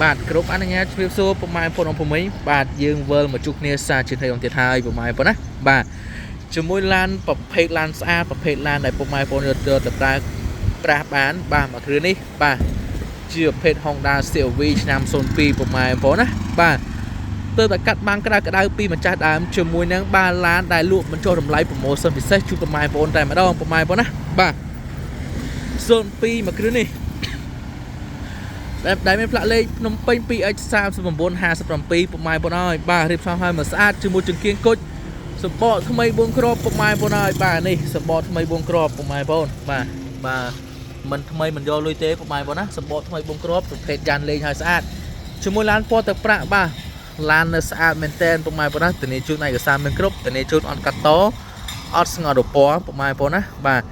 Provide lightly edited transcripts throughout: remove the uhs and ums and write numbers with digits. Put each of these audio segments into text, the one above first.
បាទគ្រប់អនុញ្ញាតជ្រាបសួរពុកម៉ែបងប្អូនអពុំមីបាទយើងវិលមកជួបគ្នាសារជាថ្ងៃអង្គទៀតហើយពុកម៉ែបងប្អូនណាបាទជាមួយឡានប្រភេទឡានស្អាតប្រភេទឡានដែលពុកម៉ែបងប្អូនយកទៅប្រើប្រាស់បានបាទមួយគ្រឿងនេះបាទជាប្រភេទ Honda CR-V ឆ្នាំ02ពុកម៉ែបងប្អូនណាបាទទើបតែកាត់បានក្តៅពីម្ចាស់ដើមជាមួយនឹងបាទឡានដែលលក់បញ្ចុះតម្លៃ promotion ពិសេសជូនពុកម៉ែបងប្អូនតែម្ដងពុកម៉ែបងប្អូនណាបាទ02មួយគ្រឿងនេះដែលមានផ្លាកលេខភ្នំពេញ 2X3957 ពុកម៉ែបងប្អូនហើយបាទរៀបចំឲ្យមកស្អាតជាមួយចង្កៀងគុជសម្បកថ្មី4គ្រាប់ពុកម៉ែបងប្អូនហើយបាទនេះសម្បកថ្មី4គ្រាប់ពុកម៉ែបងប្អូនបាទមិនថ្មីមិនយកលុយទេពុកម៉ែបងប្អូនណាសម្បកថ្មី4គ្រាប់ប្រភេទយ៉ាន់លេងឲ្យស្អាតជាមួយឡានពណ៌ទឹកប្រាក់បាទឡាននៅស្អាតមែនតែនពុកម៉ែបងប្អូនណាធានាជូនឯកសារមានគ្រប់ធានាជូនអត់កាត់តអត់ស្ងោររពណ៌ពុកម៉ែបងប្អូនណាបាទ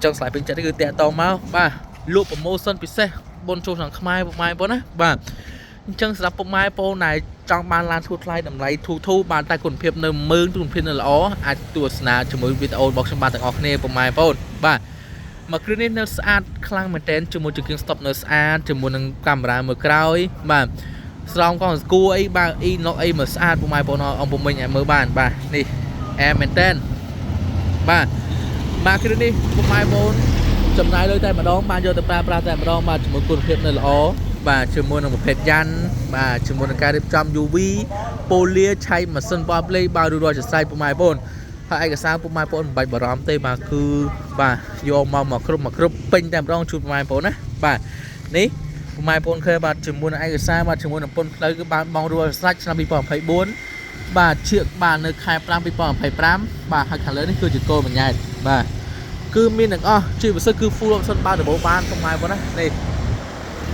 ចង់ស្លាយពេញចិត្តគឺតាក់តមកបាទលក់ promotion ពិសេសបុណ្យចូលឆ្នាំខ្មែរពុកម៉ែបងប្អូនណាបាទអញ្ចឹងសម្រាប់ពុកម៉ែបងប្អូនដែលចង់បានឡានធូរថ្លៃតម្លៃធូរបានតែគុណភាពនៅមើលគុណភាពនៅល្អអាចទស្សនាជាមួយវីដេអូរបស់ខ្ញុំបានទាំងអស់គ្នាពុកម៉ែបងប្អូនបាទមកគ្រឿងនេះនៅស្អាតខ្លាំងមែនទែនជាមួយចង្កៀង stop នៅស្អាតជាមួយនឹងកាមេរ៉ាមើលក្រោយបាទស្រោមកងស្គួរអីបាទអ៊ីណុកអីមើលស្អាតពុកម៉ែបងប្អូនអង្គពុំមិញឲ្យមើលបានបាទនេះអែមែនទែនបាទគ្រឿងនេះពុកម៉ែបងប្អូនចំណាយលុយតែម្ដងបានយកទៅប្រើប្រាស់តែម្ដងបាទជាមួយគុណភាពនៅល្អបាទជាមួយនឹងប្រភេទយ៉ាន់បាទជាមួយនឹងការរៀបចំ UV ប៉ូលាឆៃម៉ាស៊ីនបបលេបាទរួចរាល់ជាស្រេចពុកម៉ែបងប្អូនហើយឯកសារពុកម៉ែបងប្អូនមិនបាច់បារម្ភទេបាទគឺបាទយកមកគ្រប់ពេញតែម្ដងជូនពុកម៉ែបងប្អូនណាបាទនេះពុកម៉ែបងប្អូនឃើញបាទជាមួយនឹងឯកសារបាទជាមួយនឹងពន្ធផ្លូវគឺបានបងរួចស្រេចឆ្នាំ2024បាទជៀកបាទនៅខែ5 2025បាទហើយខាងលើនេះគឺជាគោលបញ្ញត្តិបាទគឺមានទាំងអស់ជាពិសេសគឺ full option បើដំបូងបានពុកម៉ែបងប្អូនណានេះ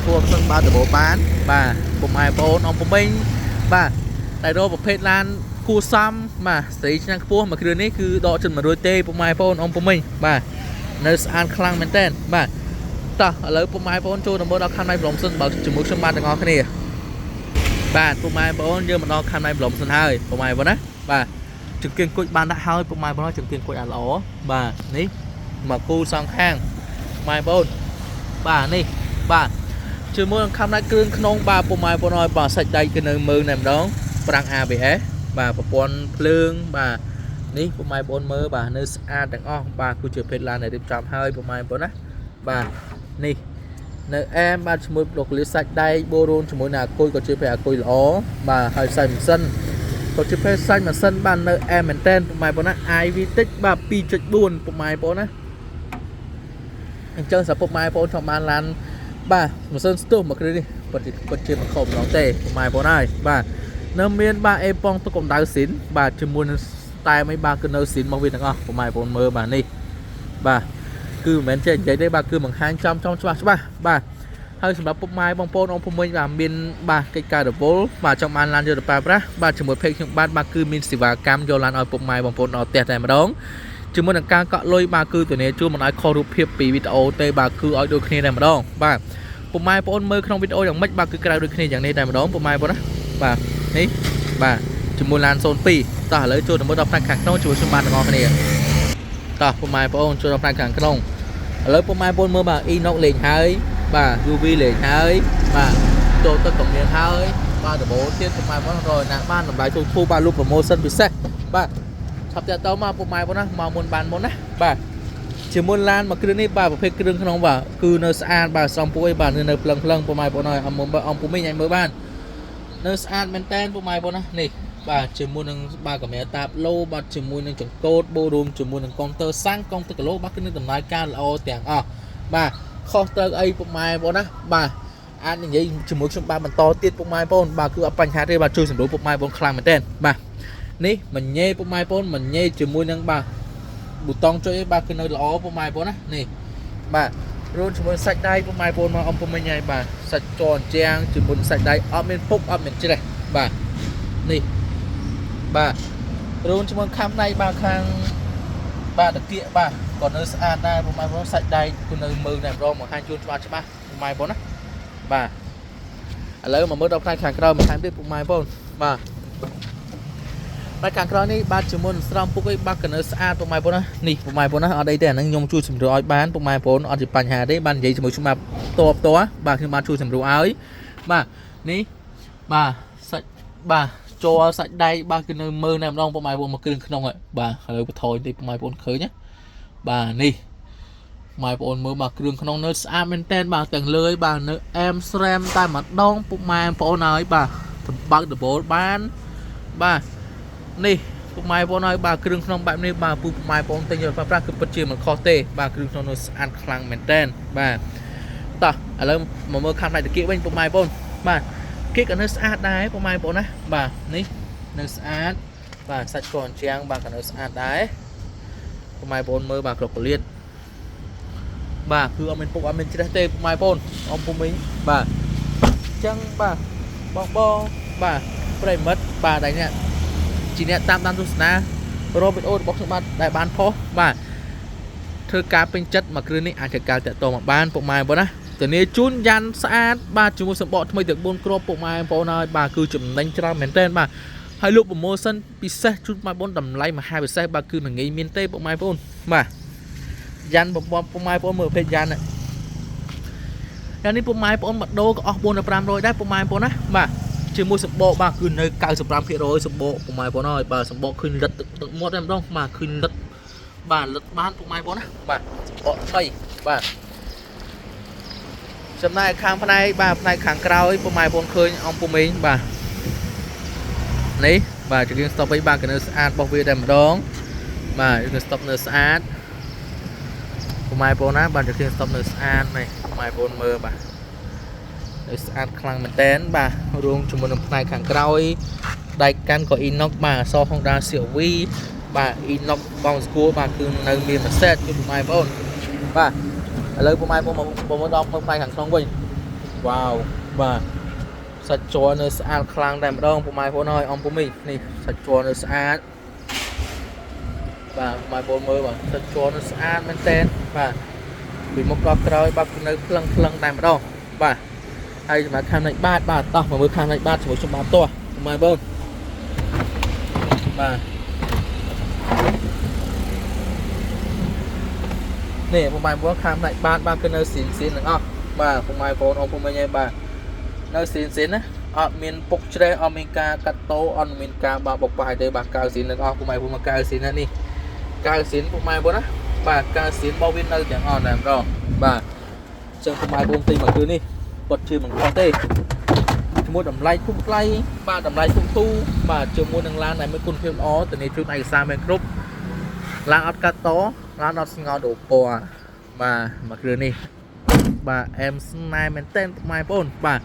full option បើដំបូងបានបាទពុកម៉ែបងប្អូនអង្គពុំមិញបាទតែរកប្រភេទឡានគួរសមបាទស្រីឆ្នាំខ្ពស់មួយគ្រឿងនេះគឺដកចិត្ត100ទេពុកម៉ែបងប្អូនអង្គពុំមិញបាទនៅស្អាតខ្លាំងមែនតើបាទតោះឥឡូវពុកម៉ែបងប្អូនចូលទៅមើលដល់ខាងណៃ promotion បើជាមួយខ្ញុំបានទាំងអស់គ្នាបាទពុកម៉ែបងប្អូនយើងមកដល់ខាងណៃ promotion ហើយពុកម៉ែបងប្អូនណាបាទចង្កៀងគុជបានដាក់ហើយពុកម៉ែបងប្អូនចង្កៀងគុជល្អបាទនេះមកគូសងខាងម៉ែបងប្អូនបាទនេះបាទជាមួយនឹងខាងណៃគ្រឿងក្នុងបាទពុកម៉ែបងប្អូនឲ្យបាទសាច់ដៃគឺនៅមើលតែម្ដងប្រាំង ABS បាទប្រព័ន្ធភ្លើងបាទនេះពុកម៉ែបងប្អូនមើលបាទនៅស្អាតទាំងអស់បាទគឺជាភេទឡានដែលរៀបចំហើយពុកម៉ែបងប្អូនណាបាទនេះនៅអែមបាទជាមួយប្លុកលីសាច់ដែកបូរូនជាមួយនឹងអាគុយក៏ជាភេទអាគុយល្អបាទហើយសាច់ម៉ាស៊ីនក៏ជាភេទសាច់ម៉ាស៊ីនបាទនៅអែមមែនតើពុកម៉ែបងប្អូនណា iVTEC បាទ 2.4 ពុកម៉ែបងប្អូនណាអញ្ចឹងសម្រាប់ពុកម៉ែបងប្អូនចង់បានឡានបាទម៉ាស៊ីនស្ទុះមកគ្រឿងនេះពិតជាមិនខុសម្ដងទេពុកម៉ែបងប្អូនហើយបាទនៅមានបាទអេប៉ុងទុកកម្ដៅស៊ីនបាទជាមួយនឹងតែមិនបាទគឺនៅស៊ីនមកវាទាំងអស់ពុកម៉ែបងប្អូនមើលបាទនេះបាទគឺមិនមែនចេះនិយាយទេបាទគឺបង្ហាញចំច្បាស់បាទហើយសម្រាប់ពុកម៉ែបងប្អូនអង្គពុំមិញបាទមានបាទកិច្ចការរវល់បាទចង់បានឡានយកទៅប្រើប្រាស់បាទជាមួយเพจខ្ញុំបាទគឺមានសេវាកម្មយកឡានឲ្យពុកម៉ែបងប្អូនដល់ផ្ទះតែម្ដងជាមួយនឹងការកក់លុយបាទគឺធានាជួនមិនឲ្យខុសរូបភាពពីវីដេអូទេបាទគឺឲ្យដូចគ្នាតែម្ដងបាទពុកម៉ែបងប្អូនមើលក្នុងវីដេអូយ៉ាងម៉េចបាទគឺក្រៅដូចគ្នាយ៉ាងនេះតែម្ដងពុកម៉ែបងប្អូនណាបាទនេះបាទជាមួយឡាន02តោះឥឡូវចូលទៅមើលដល់ផ្នែកខាងក្នុងជួយខ្ញុំបានទាំងអស់គ្នាតោះពុកម៉ែបងប្អូនចូលដល់ផ្នែកខាងក្នុងឥឡូវពុកម៉ែបងប្អូនមើលបាទ Inox លេងហើយបាទ UV លេងហើយបាទចូលទឹកកំនៀងហើយបាទដបូលទៀតពុកម៉ែបងប្អូនរយណាស់បានតម្លៃធូរបាទលក់ promotion ពិសេសបាទឆាប់តាក់តមកពុកម៉ែបងប្អូនណាមកមុនបានមុនណាបាទជាមួយឡានមួយគ្រឿងនេះបាទប្រភេទគ្រឿងក្នុងបាទគឺនៅស្អាតបាទសំពួយបាទនៅផ្លឹងពុកម៉ែបងប្អូនហើយអង្គពុំមិញឲ្យមើលបាននៅស្អាតមែនតែនពុកម៉ែបងប្អូនណានេះបាទជាមួយនឹងបាទកាមេរ៉ាតាបឡូបាទជាមួយនឹងចង្កូតបូរូមជាមួយនឹងកុងទ័រសាំងកុងទ័រគីឡូបាទគឺនឹងដំណើរការល្អទាំងអស់បាទខុសត្រូវអីពុកម៉ែបងប្អូនណាបាទអាចនិយាយជាមួយខ្ញុំបាទបន្តទៀតពុកម៉ែបងប្អូនបាទគឺអត់បញ្ហាទេបាទជួយសម្រួលពុកម៉ែបងប្អូនខ្លាំងមែនតែនបាទនេះមិនញ៉េពុកម៉ែបងប្អូនមិនញ៉េជាមួយនឹងបាទប៊ូតុងចុចបាទគឺនៅល្អពុកម៉ែបងប្អូនណានេះបាទរួចជាមួយសាច់ដៃពុកម៉ែបងប្អូនមកអំពុំមិញហើយបាទសាច់ជន់ជាងជាមួយសាច់ដៃអត់មានពុកអត់មានច្រេះបាទនេះបាទរួចជាមួយខាំដៃបាទខាងបាទតាគៀកបាទក៏នៅស្អាតដែរពុកម៉ែបងប្អូនសាច់ដៃគឺនៅមើលតែម្ដងបង្ហាញជូនច្បាស់ពុកម៉ែបងប្អូនណាបាទឥឡូវមកមើលដល់ផ្នែកខាងក្រោយបន្ថែមទៀតពុកម៉ែបងប្អូនបាទផ្នែកខាងក្រោយនេះបាទជាមួយនឹងស្រោមពុកអីបាទក៏នៅស្អាតពុកម៉ែបងប្អូនណានេះពុកម៉ែបងប្អូនណាអត់អីទេអាហ្នឹងខ្ញុំជួយសម្រួលឲ្យបានពុកម៉ែបងប្អូនអត់ជាបញ្ហាទេបាននិយាយជាមួយខ្ញុំបាទតបបាទខ្ញុំបានជួយសម្រួលឲ្យបាទ ní bà sạch bà cho sạch đây ba cái nơi mơ nằm đông bộ mai bốn một kêu không ạ bà lời thôi thì bộ mai bốn khởi nhé bà ní mai bốn mơ mà kêu không nơi xa bên tên bà từng lưới bà nơi em xem tai mặt đông bộ mai bốn nói bà bắt được bộ bán bà ní bộ mai bốn nói bà kêu không bạn ní bà bộ mai bốn tên nhiều pháp ra cứ bật chìm một kho tê bà kêu không nơi ăn khang bên tên bà ta ở đây mà mơ khăn lại được kỹ bên bộ mai bốn bà cái cái nơi sát đáy của mai bộ này bà ní nơi sát và sạch còn trang bà cả nơi sát đáy của mai bốn mơ bà cột liên bà cứ ông mình phục ông mình chỉ tê mai bốn ông phụ mình bà chân bà bong bà đây mất bà đánh nè chỉ nè tam tam na Robert O bóc xuống mặt đại bán phó bà thưa cá bên chất mà cứ này ai thưa cá tại tổ mà ban bộ mai bốn á từ này chun yan sát ba chúng tôi sắm bọ thay được 4 crop bộ mai bộ này bà cứ chụm đánh cho mình tên bà hai lúc một sân pizza chun mai 4 đầm lay mà 2% bà cứ là nghĩ miền tây bộ mai 4 mà yan bộ mai 4 mở phê yan này yan đi bộ mai 4 mặt đô có 4 rồi đấy bộ mai 4 á mà chỉ mua sắm bộ bà cứ nơi cao 15 rồi sắm bộ mai 4 rồi bà sắm bộ khơi lật tự mua em đâu mà khơi lật bà lật bán bộ mai 4 á bà bộ thay bà hôm nay khang này bà này khang cao ấy bộ mai bốn khơi ông của mình bà đấy bà chỉ riêng stop với ba cái nơi sát bảo vệ đèn đón bà chỉ stop nơi sát bộ mai bốn á bà chỉ riêng stop nơi sát này bộ mai bốn mơ bà nơi sát khang mình tên bà luôn chúng mình này khang cao ấy đại can có inox bà so không đa siêu vi bà inox bong school bà cứ nơi miền mà set cho bộ mai bốn bà lời bộ mai bộ đông không phải hàng xong quỳnh wow và sạch chua nơi sát khang đèn đông bộ mai bộ nói ông của mình này sạch chua nơi sát và mai bộ mơ và sạch chua nơi sát bên tên và bị một đọc rồi bác nơi phăng đèn đông và hay mà khang này ba tao mà mới khang này ba chỉ một trăm ba to mai bộ và nè một bài búa khám lại ba cái nơi xịn nữa à bà một bài búa ông cũng nghe bà nơi xịn á ở miền Bắc Tre ở miền Ca cắt tố ở miền Ca bà bọc bài đây bà cao xịn nữa à một bài búa mà cao xịn nữa đi cao xịn một bài búa đó bà cao xịn bao viên nơi chẳng on làm rồi bà chơi một bài búa tì mà cứ đi bật chơi bằng con tê mua đầm lay cung lay ba đầm lay cung thu bà chơi mua đằng lan này mới cung thêm ó từ này trước này sang bên group lan ở cắt tố lan nó ngon đủ bò mà cứ đi bà em này mình tên mai bốn bà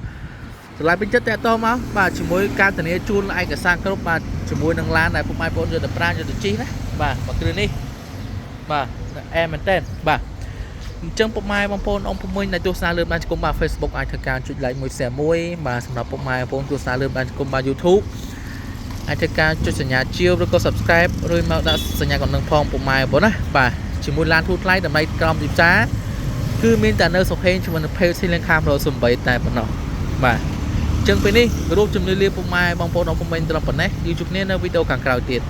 lại bên chất tẹt to máu bà chỉ muốn can từ này chun lại cả sang group bà chỉ muốn đằng lan này của mai bốn rồi tập ra rồi chi đấy bà cứ đi bà em mình tên bà chân bộ mai bông phôn ông phụ minh này tôi xa lươn ban cùng bà Facebook ai thật cao chút lại một xe muối mà sầm lập bộ mai phôn tôi xa lươn ban cùng bà YouTube ai thật cao choสัญญา chiêu rồi có subscribe rồi mà đã สัญญา còn nâng phong bộ mai bốn á bà chỉ muốn lan thu like tầm này cầm dịp giá cứ miền tây nơi sọc hen cho mình pay xin lên cam rồi sum bảy tại bọn nó bà chân bên đi group chấm liên bộ mai bông phôn ông phụ minh tập này YouTube nên video càng cao tiền